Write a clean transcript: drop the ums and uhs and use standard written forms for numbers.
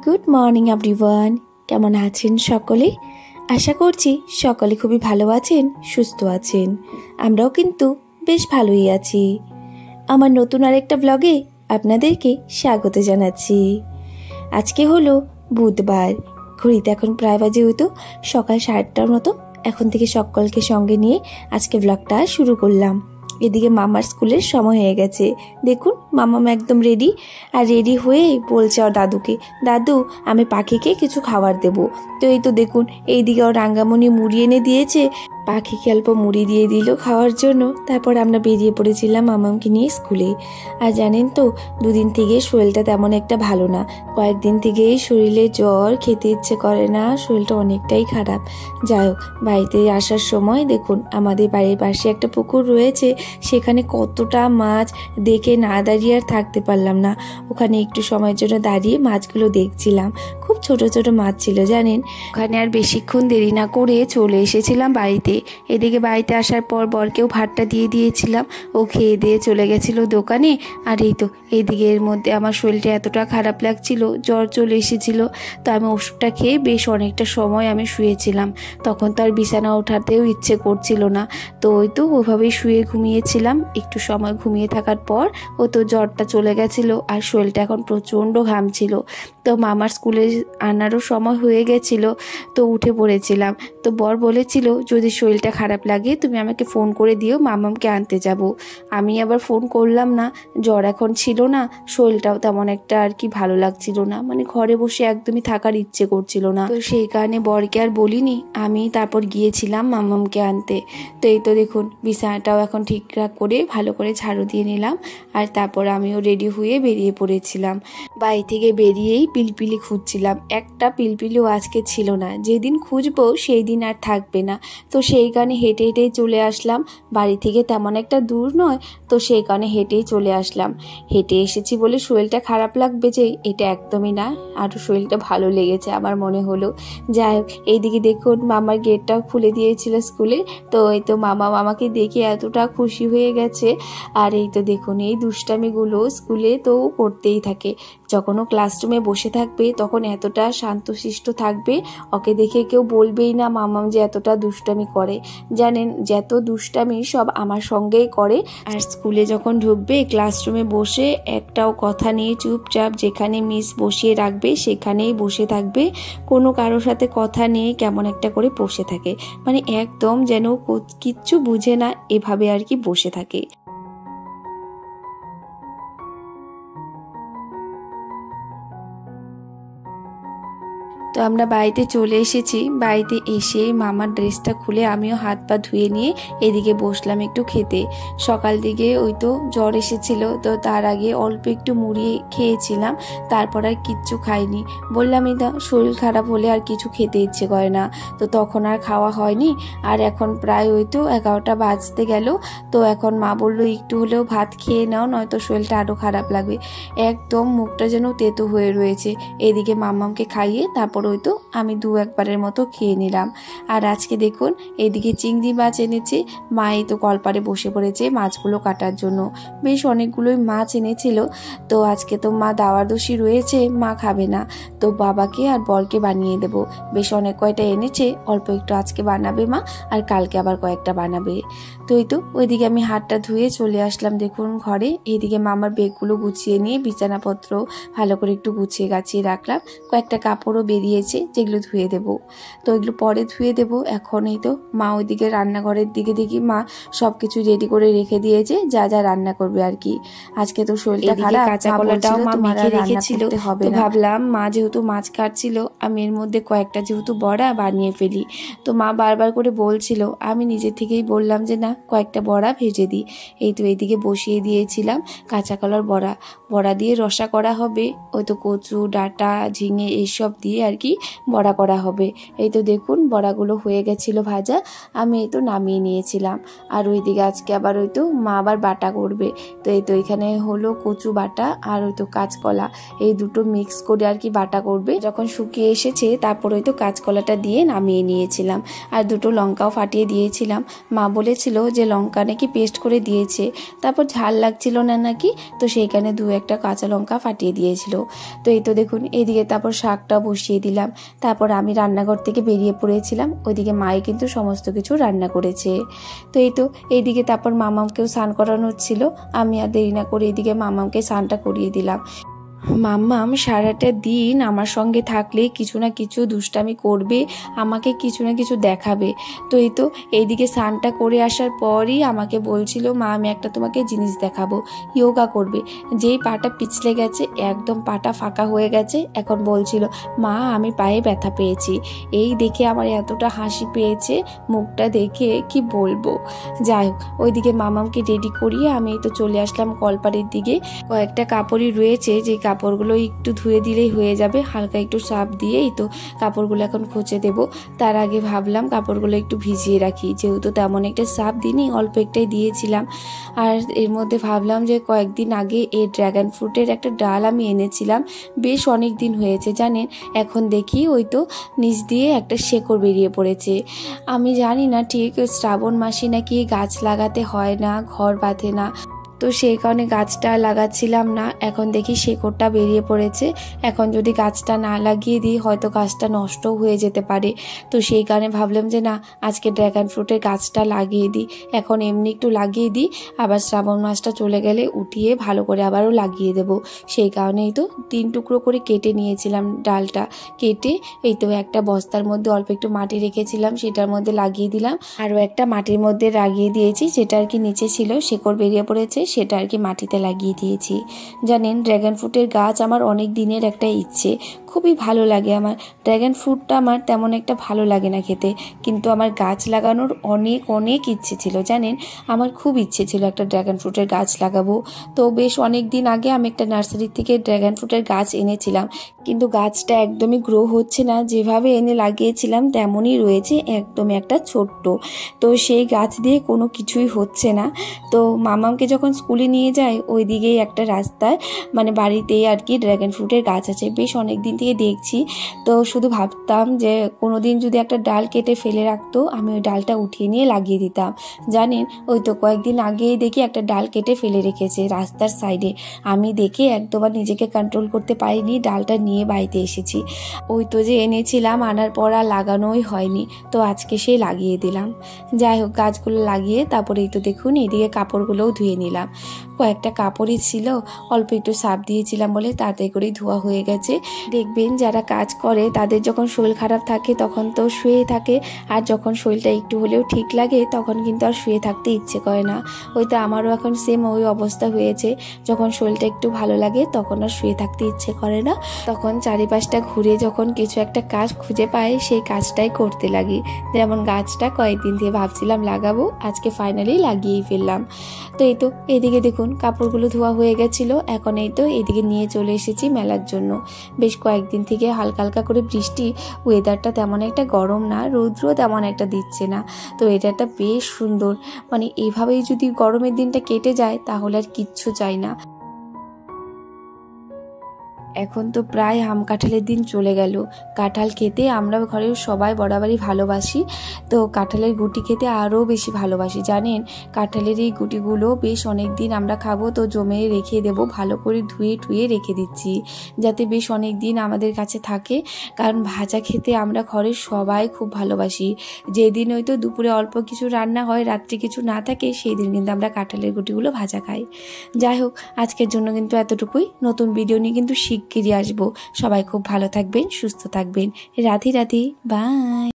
Good morning everyone. কেমন আছেন সকলে? আশা করছি সকলে খুবই ভালো আছেন, সুস্থ আছেন। আমরাও কিন্তু বেশ ভালোই আছি। আমার নতুন আরেকটা ব্লগে আপনাদেরকে স্বাগত জানাচ্ছি। আজকে হলো বুধবার। ঘড়িতে এখন প্রায় বাজে হয়তো সকাল 8:30টার মতো। এখন থেকে সকলকে সঙ্গে নিয়ে আজকে ব্লগটা শুরু করলাম। এদিকে মামার স্কুলের সময় হয়ে গেছে। দেখুন মামাম একদম রেডি, আর রেডি হয়ে বলছে ওর দাদুকে, দাদু আমি পাখিকে কিছু খাবার দেব। তো এই তো দেখুন এইদিকে ওর রাঙ্গামণি মুড়ি এনে দিয়েছে, পাখিকে অল্প মুড়ি দিয়ে দিল খাওয়ার জন্য। তারপর আমরা বেরিয়ে পড়েছিলাম মামামকে নিয়ে স্কুলে। আর জানেন তো দুদিন থেকে শরীরটা তেমন একটা ভালো না। কয়েকদিন থেকেই শরীরে জ্বর, খেতে ইচ্ছে করে না, শরীরটা অনেকটাই খারাপ। যাই হোক, বাড়িতে আসার সময় দেখুন আমাদের বাড়ির পাশে একটা পুকুর রয়েছে, সেখানে কতটা মাছ দেখে না দাঁড়িয়ে আর থাকতে পারলাম না। ওখানে একটু সময়ের জন্য দাঁড়িয়ে মাছগুলো দেখছিলাম। খুব ছোট ছোট মাছ ছিল জানেন। ওখানে আর বেশিক্ষণ দেরি না করে চলে এসেছিলাম বাড়িতে। এদিকে বাড়িতে আসার পর বরকেও ভাতটা দিয়ে দিয়েছিলাম, ও খেয়ে দিয়ে চলে গেছিল দোকানে। আর এই তো এইদিকে এর মধ্যে আমার শরীরটা এতটা খারাপ লাগছিল, জ্বর চলে এসেছিল। তো আমি ওষুধটা খেয়ে বেশ অনেকটা সময় আমি শুয়েছিলাম। তখন তো আর বিছানা ওঠাতেও ইচ্ছে করছিল না। তো ওই তো ওইভাবেই শুয়ে ঘুমিয়েছিলাম। একটু সময় ঘুমিয়ে থাকার পর ও তো জ্বরটা চলে গেছিল, আর শরীরটা এখন প্রচণ্ড ঘামছিল। তো মামার স্কুলে আনারও সময় হয়ে গেছিল, তো উঠে পড়েছিলাম। তো বর বলেছিল যদি শরীরটা খারাপ লাগে তুমি আমাকে ফোন করে দিও, মামামকে আনতে যাব। আমি আবার ফোন করলাম না, জ্বর এখন ছিল না, শরীরটাও তেমন একটা আর কি ভালো লাগছিল না, মানে ঘরে বসে একদমই থাকার ইচ্ছে করছিল না। তো সেই কারণে বরকে আর বলিনি, আমি তারপর গিয়েছিলাম মামামকে আনতে। তো এই তো দেখুন বিছানাটাও এখন ঠিকঠাক করে ভালো করে ঝাড়ু দিয়ে নিলাম, আর তারপর আমিও রেডি হয়ে বেরিয়ে পড়েছিলাম। বাড়ি থেকে বেরিয়েই পিলপিলি খুঁজছিলাম, একটা পিলপিলিও আজকে ছিল না। যেদিন খুঁজবো সেই দিন আর থাকবে না। তো সেই কারণে হেঁটে হেঁটেই চলে আসলাম। বাড়ি থেকে তেমন একটা দূর নয়, তো সেই কারণে হেঁটেই চলে আসলাম। হেঁটে এসেছি বলে শরীরটা খারাপ লাগবে যে, এটা একদমই না, আরও শরীরটা ভালো লেগেছে আমার মনে হলো। যাই হোক, এইদিকে দেখুন মামার গেটটাও খুলে দিয়েছিল স্কুলে। তো এই তো মামা মামাকে দেখে এতটা খুশি হয়ে গেছে। আর এই তো দেখুন এই দুষ্টামিগুলো স্কুলে তো করতেই থাকে। যখন ও ক্লাসরুমে বসে থাকবে তখন এতটা শান্তশিষ্ট থাকবে, ওকে দেখে কেউ বলবেই না মামাম যে এতটা দুষ্টামি করে। জানেন যত দুষ্টামি সব আমার সঙ্গেই করে। আর স্কুলে যখন ঢুকবে ক্লাসরুমে বসে একটাও কথা নেই, চুপচাপ যেখানে মিস বসিয়ে রাখবে সেখানেই বসে থাকবে, কোনো কারোর সাথে কথা নেই, কেমন একটা করে বসে থাকে, মানে একদম যেন কিচ্ছু বুঝে না এভাবে আর কি বসে থাকে। তো আমরা বাড়িতে চলে এসেছি। বাড়িতে এসে মামার ড্রেসটা খুলে আমিও হাত পা ধুয়ে নিয়ে এদিকে বসলাম একটু খেতে। সকাল দিকে ওই তো জ্বর এসেছিল, তো তার আগে অল্প একটু মুড়ি খেয়েছিলাম, তারপর আর কিচ্ছু খাইনি। বললামই তো শরীর খারাপ হলে আর কিছু খেতে ইচ্ছে করে না, তো তখন আর খাওয়া হয়নি। আর এখন প্রায় ওই তো 11টা বাজতে গেল। তো এখন মা বললো একটু হলেও ভাত খেয়ে নাও, নয়তো শরীরটা আরও খারাপ লাগবে। একদম মুখটা যেন তেতো হয়ে রয়েছে। এদিকে মামামকে খাইয়ে তারপর ওই তো আমি 2-1বারের মতো খেয়ে নিলাম। আর আজকে দেখুন এদিকে চিংড়ি মাছ এনেছে, মা এই তো কলপারে বসে পড়েছে মাছগুলো কাটার জন্য। বেশ অনেকগুলোই মাছ এনেছিল। তো আজকে তো মা দাওয়ারদোষী রয়েছে, মা খাবে না, তো বাবাকে আর বরকে বানিয়ে দেব। বেশ অনেক কয়টা এনেছে, অল্প একটু আজকে বানাবে মা, আর কালকে আবার কয়েকটা বানাবে। তো এই তো ওইদিকে আমি হাতটা ধুয়ে চলে আসলাম দেখুন ঘরে। এইদিকে মামার ব্যাগগুলো গুছিয়ে নিয়ে বিছানাপত্র ভালো করে একটু গুছিয়ে গাছিয়ে রাখলাম। কয়েকটা কাপড়ও বেরিয়েছে যেগুলো ধুয়ে দেব, তো এগুলো পরে ধুয়ে দেব। এখন এই তো মা ওইদিকে রান্নাঘরের দিকে দেখি মা সবকিছু রেডি করে রেখে দিয়েছে, যা যা রান্না করবে আর কি। আজকে তো শরীরটা খারাপ, কাঁচা কলাটাও মা মেখে রেখেছিল, তো ভাবলাম মা যেহেতু মাছ কাটছিল আমি এর মধ্যে কয়েকটা যেহেতু বড়া বানিয়ে ফেলি। তো মা বারবার করে বলছিল, আমি নিজে থেকেই বললাম যে না কয়েকটা বড়া ভেজে দিই। এই তো এইদিকে বসিয়ে দিয়েছিলাম কাঁচা কলার বড়া। বড়া দিয়ে রসা করা হবে, ওই তো কচু ডাঁটা ঝিঙে এইসব দিয়ে আর কি কি বড়া করা হবে। এই তো দেখুন বড়াগুলো হয়ে গেছিলো ভাজা, আমি এই তো নামিয়ে নিয়েছিলাম। আর ওইদিকে আজকে আবার ওই তো মা আবার বাটা করবে। তো এই তো এখানে হলো কচু বাটা আর ওই তো কাঁচকলা, এই দুটো মিক্স করে আর কি বাটা করবে। যখন শুকিয়ে এসেছে তারপর ওই তো কাঁচকলাটা দিয়ে নামিয়ে নিয়েছিলাম, আর দুটো লঙ্কাও ফাটিয়ে দিয়েছিলাম। মা বলেছিল যে লঙ্কা নাকি পেস্ট করে দিয়েছে, তারপর ঝাল লাগছিল না নাকি, তো সেইখানে 2-1টা কাঁচা লঙ্কা ফাটিয়ে দিয়েছিল। তো এই তো দেখুন এইদিকে তারপর শাকটা বসিয়ে দিলাম। তারপর আমি রান্নাঘর থেকে বেরিয়ে পড়েছিলাম, ওইদিকে মায়ে কিন্তু সমস্ত কিছু রান্না করেছে। তো এই তো এইদিকে তারপর মামামকেও স্নান করানো হচ্ছিল, আমি আর দেরি না করে এইদিকে মামামকে স্নানটা করিয়ে দিলাম। মাম্মাম সারাটা দিন আমার সঙ্গে থাকলে কিছু না কিছু দুষ্টামি করবে, আমাকে কিছু না কিছু দেখাবে। তো এই তো এইদিকে স্নানটা করে আসার পরই আমাকে বলছিল, মা আমি একটা তোমাকে জিনিস দেখাবো, যোগা করবে। যেই পাটা পিছলে গেছে, একদম পাটা ফাঁকা হয়ে গেছে, এখন বলছিল মা আমি পায়ে ব্যথা পেয়েছি। এই দেখে আমার এতটা হাসি পেয়েছে, মুখটা দেখে কি বলবো। যাই হোক, ওইদিকে মামামকে রেডি করিয়ে আমি তো চলে আসলাম কলপাড়ের দিকে। কয়েকটা কাপড়ই রয়েছে, যে কাপড়গুলো একটু ধুয়ে দিলেই হয়ে যাবে, হালকা একটু সার্ফ দিয়েই তো কাপড়গুলো এখন খুঁজে দেব। তার আগে ভাবলাম কাপড়গুলো একটু ভিজিয়ে রাখি, যেহেতু তেমন একটা সার্ফ দিইনি, অল্প একটাই দিয়েছিলাম। আর এর মধ্যে ভাবলাম যে কয়েকদিন আগে এই ড্রাগন ফ্রুটের একটা ডাল আমি এনেছিলাম, বেশ অনেক দিন হয়েছে জানেন। এখন দেখি ওই তো নিচ দিয়ে একটা শেকড় বেরিয়ে পড়েছে। আমি জানি না ঠিক শ্রাবণ মাসে নাকি গাছ লাগাতে হয় না, ঘর বাঁধে না, তো সেই কারণে গাছটা লাগাচ্ছিলাম না। এখন দেখি শেকড়টা বেরিয়ে পড়েছে, এখন যদি গাছটা না লাগিয়ে দিই হয়তো গাছটা নষ্টও হয়ে যেতে পারে। তো সেই কারণে ভাবলাম যে না, আজকে ড্রাগন ফ্রুটের গাছটা লাগিয়ে দিই। এখন এমনি একটু লাগিয়ে দিই, আবার শ্রাবণ মাসটা চলে গেলে উঠিয়ে ভালো করে আবারও লাগিয়ে দেব। সেই কারণেই তো 3 টুকরো করে কেটে নিয়েছিলাম ডালটা, কেটে এই তো একটা বস্তার মধ্যে অল্প একটু মাটি রেখেছিলাম, সেটার মধ্যে লাগিয়ে দিলাম। আরও একটা মাটির মধ্যে লাগিয়ে দিয়েছি, যেটা আর কি নিচে ছিল, শেকড় বেরিয়ে পড়েছে, সেটা আর কি মাটিতে লাগিয়ে দিয়েছি। জানেন ড্রাগন ফ্রুটের গাছ আমার অনেক দিনের একটা ইচ্ছে, খুবই ভালো লাগে আমার। ড্রাগন ফ্রুটটা আমার তেমন একটা ভালো লাগে না খেতে, কিন্তু আমার গাছ লাগানোর অনেক অনেক ইচ্ছে ছিল জানেন। আমার খুব ইচ্ছে ছিল একটা ড্রাগন ফ্রুটের গাছ লাগাবো। তো বেশ অনেক দিন আগে আমি একটা নার্সারি থেকে ড্রাগন ফ্রুটের গাছ এনেছিলাম, কিন্তু গাছটা একদমই গ্রো হচ্ছে না, যেভাবে এনে লাগিয়েছিলাম তেমনই রয়েছে, একদমই একটা ছোট্ট। তো সেই গাছ দিয়ে কোনো কিছুই হচ্ছে না। তো মামামকে যখন স্কুলে নিয়ে যায়, ওই দিকেই একটা রাস্তায় মানে বাড়িতেই আর কি ড্রাগন ফ্রুটের গাছ আছে, বেশ অনেক দিন থেকে দেখছি। তো শুধু ভাবতাম যে কোনো দিন যদি একটা ডাল কেটে ফেলে রাখতো, আমি ওই ডালটা উঠিয়ে নিয়ে লাগিয়ে দিতাম। জানেন ওই তো কয়েকদিন আগেই দেখি একটা ডাল কেটে ফেলে রেখেছে রাস্তার সাইডে, আমি দেখে একদমবার নিজেকে কন্ট্রোল করতে পারিনি, ডালটা নিয়ে বাড়িতে এসেছি। ওই তো যে এনেছিলাম, আনার পর আর লাগানোই হয়নি, তো আজকে সেই লাগিয়ে দিলাম। যাই হোক, গাছগুলো লাগিয়ে তারপরে এই তো দেখুন এইদিকে কাপড়গুলোও ধুয়ে নিলাম। কয়েকটা কাপড়ই ছিল, অল্প একটু সার্ফ দিয়েছিলাম বলে তাড়াতাড়ি করেই ধোয়া হয়ে গেছে। দেখবেন যারা কাজ করে তাদের যখন শরীর খারাপ থাকে তখন তো শুয়ে থাকে, আর যখন শরীরটা একটু হলেও ঠিক লাগে তখন কিন্তু আর শুয়ে থাকতে ইচ্ছে করে না। ওই তো আমারও এখন সেম ওই অবস্থা হয়েছে, যখন শরীরটা একটু ভালো লাগে তখন আর শুয়ে থাকতে ইচ্ছে করে না, তখন চারিপাশটা ঘুরে যখন কিছু একটা কাজ খুঁজে পাই সেই কাজটাই করতে লাগি। যেমন গাছটা কয়েকদিন থেকে ভাবছিলাম লাগাবো, আজকে ফাইনালি লাগিয়েই ফেললাম। তো এই তো এদিকে দেখুন কাপড়গুলো ধোয়া হয়ে গেছিল, এখন এই তো এদিকে নিয়ে চলে এসেছি মেলার জন্য। বেশ কয়েকদিন থেকে হালকা হালকা করে বৃষ্টি, ওয়েদারটা তেমন একটা গরম না, রৌদ্র তেমন একটা দিচ্ছে না, তো ওয়েদারটা বেশ সুন্দর। মানে এইভাবেই যদি গরমের দিনটা কেটে যায় তাহলে আর কিচ্ছু চাই না। এখন তো প্রায় আম কাঁঠালের দিন চলে গেল। কাঁঠাল খেতে আমরা ঘরের সবাই বরাবরই ভালোবাসি, তো কাঁঠালের গুটি খেতে আরও বেশি ভালোবাসি জানেন। কাঁঠালের এই গুটিগুলো বেশ অনেক দিন আমরা খাবো, তো জমে রেখে দেব, ভালো করে ধুয়ে ঠুয়ে রেখে দিচ্ছি যাতে বেশ অনেক দিন আমাদের কাছে থাকে, কারণ ভাজা খেতে আমরা ঘরের সবাই খুব ভালোবাসি। যেদিন হয়তো দুপুরে অল্প কিছু রান্না হয়, রাত্রে কিছু না থাকে, সেই দিন কিন্তু আমরা কাঁঠালের গুটিগুলো ভাজা খাই। যাই হোক, আজকের জন্য কিন্তু এতটুকুই। নতুন ভিডিও নিয়ে কিন্তু শিগগিরই আসবো। সবাই খুব ভালো থাকবেন, সুস্থ থাকবেন। রাধে রাধে, বাই।